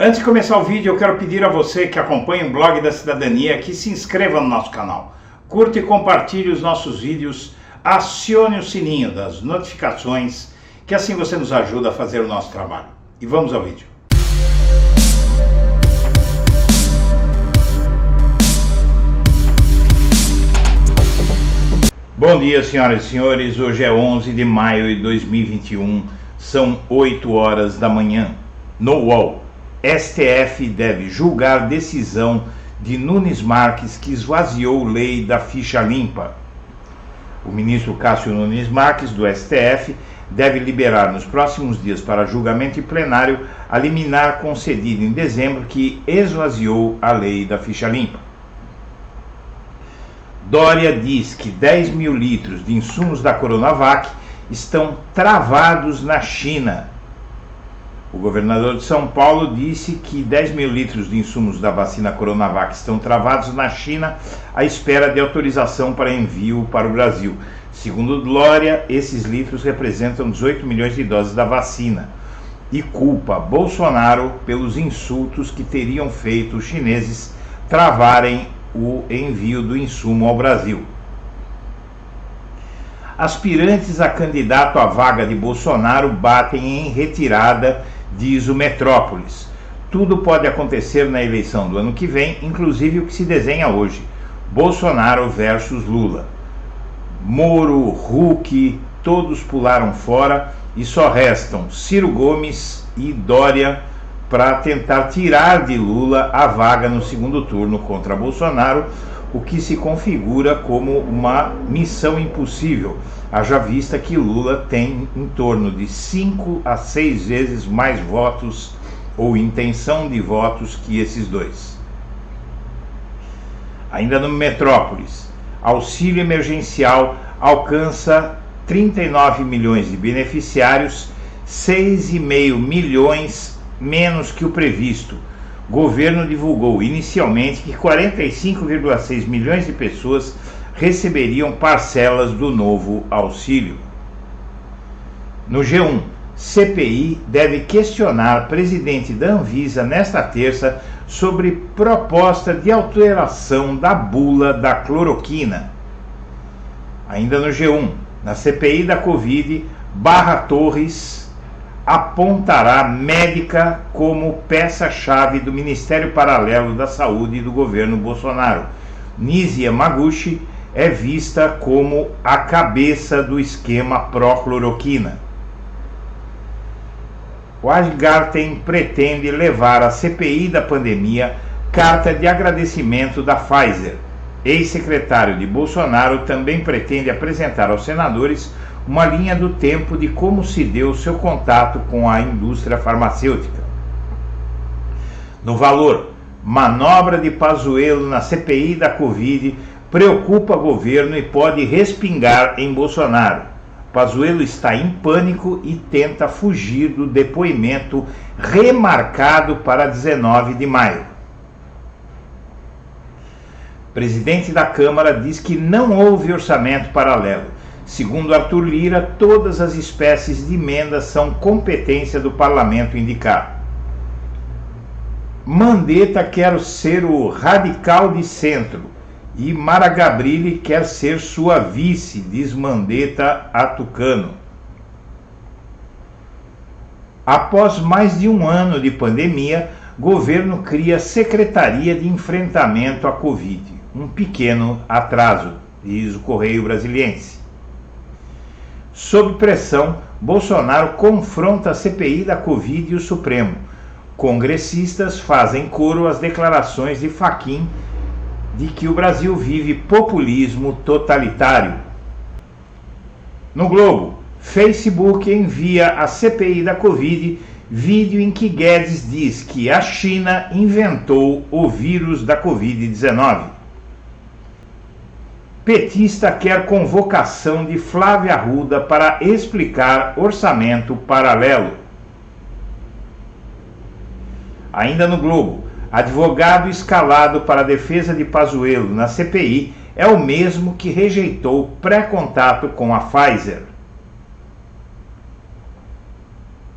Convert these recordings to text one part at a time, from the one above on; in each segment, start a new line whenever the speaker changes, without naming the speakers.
Antes de começar o vídeo, eu quero pedir a você que acompanha o Blog da Cidadania que se inscreva no nosso canal, curta e compartilhe os nossos vídeos, acione o sininho das notificações, que assim você nos ajuda a fazer o nosso trabalho. E vamos ao vídeo. Bom dia, senhoras e senhores. Hoje é 11 de maio de 2021, são 8 horas da manhã. No UOL, STF deve julgar decisão de Nunes Marques que esvaziou lei da ficha limpa. O ministro Cássio Nunes Marques, do STF, deve liberar nos próximos dias para julgamento em plenário a liminar concedida em dezembro que esvaziou a lei da ficha limpa. Dória diz que 10 mil litros de insumos da Coronavac estão travados na China. O governador de São Paulo disse que 10 mil litros de insumos da vacina Coronavac estão travados na China à espera de autorização para envio para o Brasil. Segundo Dória, esses litros representam 18 milhões de doses da vacina e culpa Bolsonaro pelos insultos que teriam feito os chineses travarem o envio do insumo ao Brasil. Aspirantes a candidato à vaga de Bolsonaro batem em retirada, diz o Metrópolis. Tudo pode acontecer na eleição do ano que vem, inclusive o que se desenha hoje: Bolsonaro versus Lula. Moro, Huck, todos pularam fora e só restam Ciro Gomes e Dória para tentar tirar de Lula a vaga no segundo turno contra Bolsonaro, o que se configura como uma missão impossível, haja vista que Lula tem em torno de 5 a 6 vezes mais votos ou intenção de votos que esses dois. Ainda no Metrópolis, auxílio emergencial alcança 39 milhões de beneficiários, 6,5 milhões menos que o previsto. O governo divulgou inicialmente que 45,6 milhões de pessoas receberiam parcelas do novo auxílio. No G1, CPI deve questionar presidente da Anvisa nesta terça sobre proposta de alteração da bula da cloroquina. Ainda no G1, na CPI da Covid, Barra Torres apontará médica como peça-chave do Ministério Paralelo da Saúde do governo Bolsonaro. Nise Yamaguchi é vista como a cabeça do esquema pró-cloroquina. Weingarten pretende levar à CPI da pandemia carta de agradecimento da Pfizer. Ex-secretário de Bolsonaro também pretende apresentar aos senadores uma linha do tempo de como se deu seu contato com a indústria farmacêutica. No Valor, manobra de Pazuello na CPI da Covid preocupa o governo e pode respingar em Bolsonaro. Pazuello está em pânico e tenta fugir do depoimento remarcado para 19 de maio. Presidente da Câmara diz que não houve orçamento paralelo. Segundo Arthur Lira, todas as espécies de emendas são competência do parlamento indicar. Mandetta quer ser o radical de centro e Mara Gabrilli quer ser sua vice, diz Mandetta a Tucano. Após mais de um ano de pandemia, governo cria Secretaria de Enfrentamento à Covid. Um pequeno atraso, diz o Correio Brasiliense. Sob pressão, Bolsonaro confronta a CPI da Covid e o Supremo. Congressistas fazem coro às declarações de Fachin de que o Brasil vive populismo totalitário. No Globo, Facebook envia à CPI da Covid vídeo em que Guedes diz que a China inventou o vírus da Covid-19. Petista quer convocação de Flávia Arruda para explicar orçamento paralelo. Ainda no Globo, advogado escalado para a defesa de Pazuello na CPI é o mesmo que rejeitou pré-contato com a Pfizer.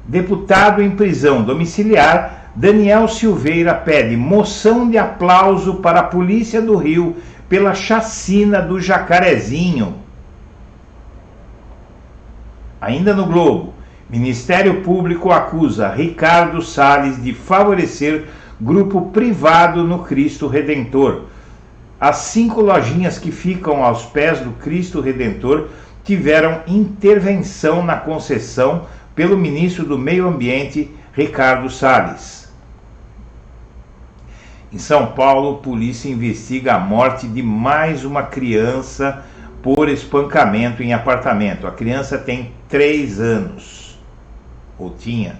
Deputado em prisão domiciliar Daniel Silveira pede moção de aplauso para a Polícia do Rio pela chacina do Jacarezinho. Ainda no Globo, Ministério Público acusa Ricardo Salles de favorecer grupo privado no Cristo Redentor. As 5 lojinhas que ficam aos pés do Cristo Redentor tiveram intervenção na concessão pelo ministro do Meio Ambiente, Ricardo Salles. Em São Paulo, polícia investiga a morte de mais uma criança por espancamento em apartamento. A criança tem 3 anos, ou tinha.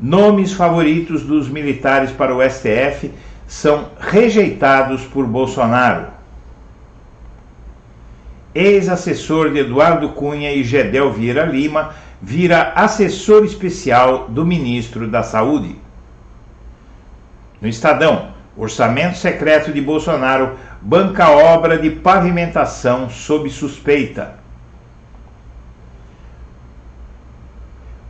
Nomes favoritos dos militares para o STF são rejeitados por Bolsonaro. Ex-assessor de Eduardo Cunha e Gedel Vieira Lima vira assessor especial do ministro da Saúde. No Estadão, orçamento secreto de Bolsonaro banca obra de pavimentação sob suspeita.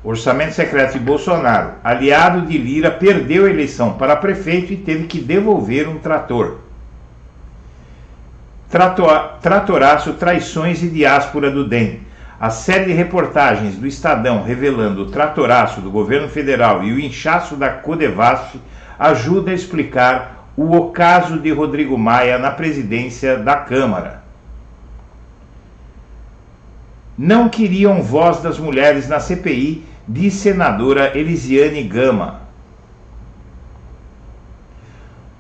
Orçamento secreto de Bolsonaro, aliado de Lira, perdeu a eleição para prefeito e teve que devolver um trator. Tratoraço, traições e diáspora do DEM. A série de reportagens do Estadão revelando o tratoraço do governo federal e o inchaço da Codevasf ajuda a explicar o ocaso de Rodrigo Maia na presidência da Câmara. Não queriam voz das mulheres na CPI, diz senadora Elisiane Gama.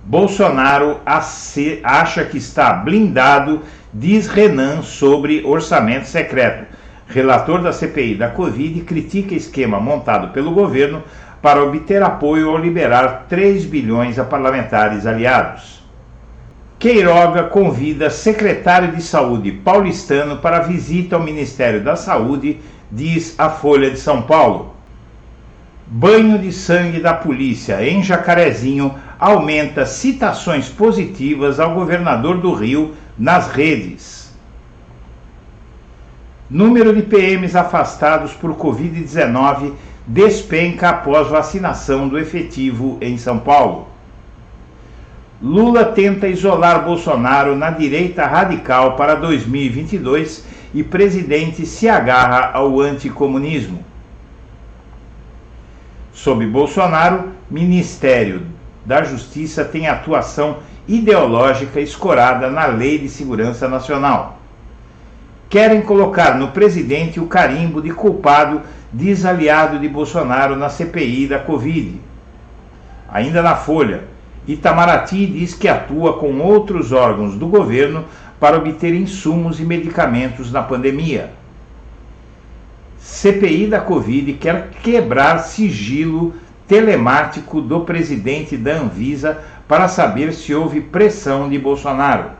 Bolsonaro acha que está blindado, diz Renan sobre orçamento secreto. Relator da CPI da Covid critica esquema montado pelo governo para obter apoio ao liberar 3 bilhões a parlamentares aliados. Queiroga convida secretário de Saúde paulistano para visita ao Ministério da Saúde, diz a Folha de São Paulo. Banho de sangue da polícia em Jacarezinho aumenta citações positivas ao governador do Rio nas redes. Número de PMs afastados por Covid-19 despenca após vacinação do efetivo em São Paulo. Lula tenta isolar Bolsonaro na direita radical para 2022 e presidente se agarra ao anticomunismo. Sob Bolsonaro, Ministério da Justiça tem atuação ideológica escorada na Lei de Segurança Nacional. Querem colocar no presidente o carimbo de culpado, diz aliado de Bolsonaro na CPI da Covid. Ainda na Folha, Itamaraty diz que atua com outros órgãos do governo para obter insumos e medicamentos na pandemia. CPI da Covid quer quebrar sigilo telemático do presidente da Anvisa para saber se houve pressão de Bolsonaro.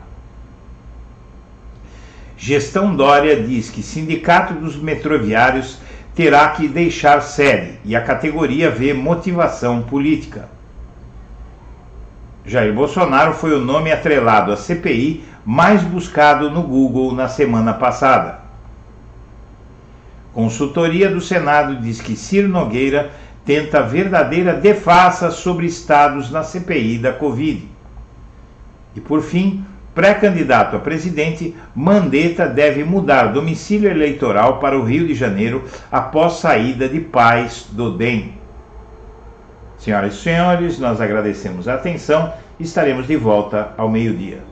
Gestão Dória diz que Sindicato dos Metroviários terá que deixar sede e a categoria vê motivação política. Jair Bolsonaro foi o nome atrelado à CPI mais buscado no Google na semana passada. Consultoria do Senado diz que Ciro Nogueira tenta verdadeira devassa sobre estados na CPI da Covid. E por fim, pré-candidato a presidente, Mandetta deve mudar domicílio eleitoral para o Rio de Janeiro após saída de Paes do DEM. Senhoras e senhores, nós agradecemos a atenção e estaremos de volta ao meio-dia.